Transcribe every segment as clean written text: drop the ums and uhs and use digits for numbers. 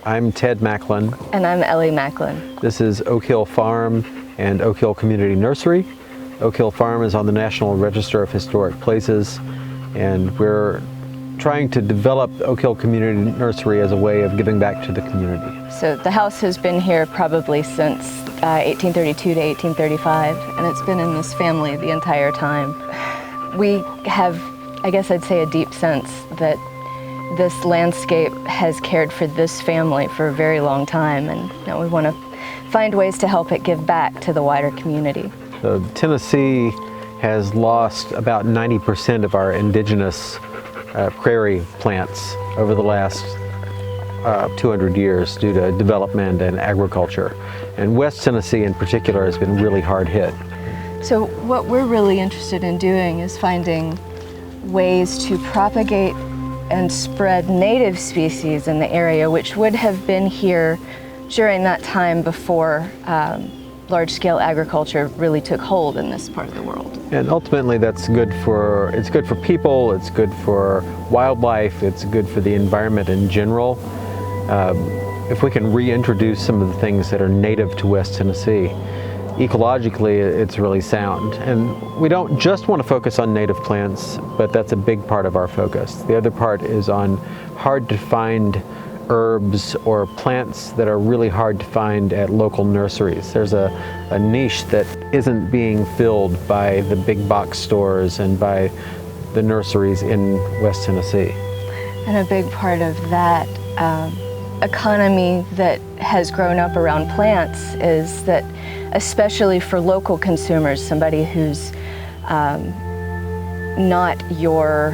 I'm Ted Macklin. And I'm Ellie Macklin. This is Oak Hill Farm and Oak Hill Community Nursery. Oak Hill Farm is on the National Register of Historic Places, and we're trying to develop Oak Hill Community Nursery as a way of giving back to the community. So the house has been here probably since 1832 to 1835, and it's been in this family the entire time. We have, I guess I'd say, a deep sense that this landscape has cared for this family for a very long time, and we want to find ways to help it give back to the wider community. So Tennessee has lost about 90% of our indigenous prairie plants over the last 200 years due to development and agriculture. And West Tennessee in particular has been really hard hit. So what we're really interested in doing is finding ways to propagate and spread native species in the area, which would have been here during that time before large-scale agriculture really took hold in this part of the world. And ultimately that's good for, it's good for people, it's good for wildlife, it's good for the environment in general. If we can reintroduce some of the things that are native to West Tennessee, ecologically it's really sound. And we don't just want to focus on native plants, but that's a big part of our focus. The other part is on hard to find herbs or plants that are really hard to find at local nurseries. There's a niche that isn't being filled by the big box stores and by the nurseries in West Tennessee. And a big part of that economy that has grown up around plants is that, especially for local consumers, somebody who's not your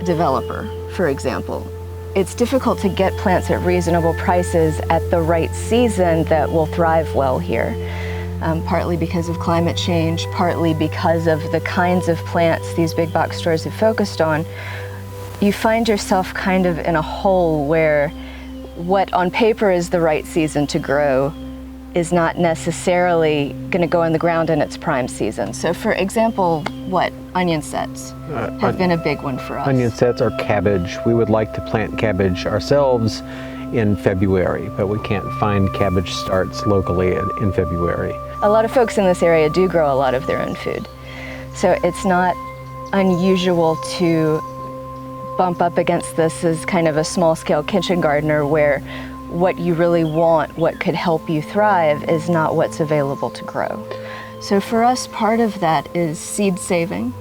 developer, for example, it's difficult to get plants at reasonable prices at the right season that will thrive well here. Partly because of climate change, partly because of the kinds of plants these big box stores have focused on. You find yourself kind of in a hole where what on paper is the right season to grow is not necessarily going to go in the ground in its prime season. So for example, onion sets have been a big one for us. Onion sets or cabbage. We would like to plant cabbage ourselves in February, but we can't find cabbage starts locally in February. A lot of folks in this area do grow a lot of their own food. So it's not unusual to bump up against this as kind of a small-scale kitchen gardener where what you really want, what could help you thrive, is not what's available to grow. So for us, part of that is seed saving,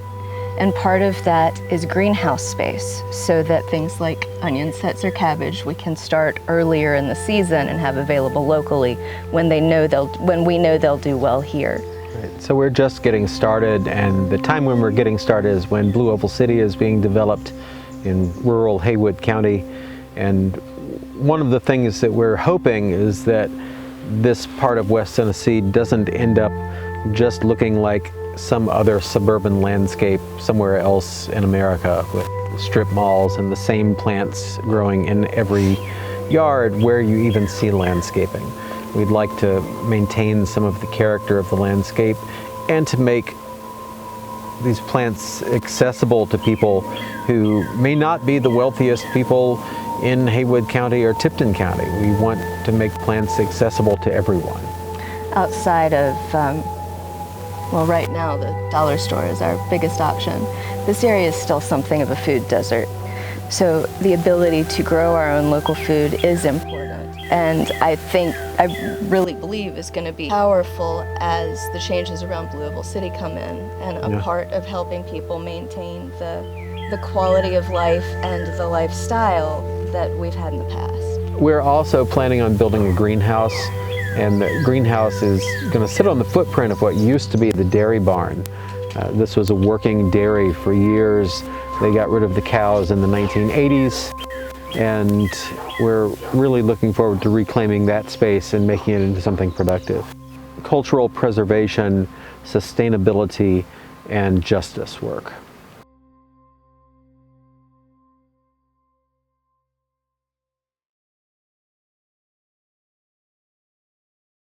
and part of that is greenhouse space, so that things like onion sets or cabbage we can start earlier in the season and have available locally when we know they'll do well here. Right. So we're just getting started, and the time when we're getting started is when Blue Oval City is being developed in rural Haywood County. And one of the things that we're hoping is that this part of West Tennessee doesn't end up just looking like some other suburban landscape somewhere else in America with strip malls and the same plants growing in every yard where you even see landscaping. We'd like to maintain some of the character of the landscape and to make these plants accessible to people who may not be the wealthiest people in Haywood County or Tipton County. We want to make plants accessible to everyone. Outside of, well, right now the dollar store is our biggest option. This area is still something of a food desert. So the ability to grow our own local food is important. And I really believe is going to be powerful as the changes around Blue Oval City come in, and a part of helping people maintain the quality of life and the lifestyle that we've had in the past. We're also planning on building a greenhouse, and the greenhouse is going to sit on the footprint of what used to be the dairy barn. This was a working dairy for years. They got rid of the cows in the 1980s, and we're really looking forward to reclaiming that space and making it into something productive. Cultural preservation, sustainability, and justice work.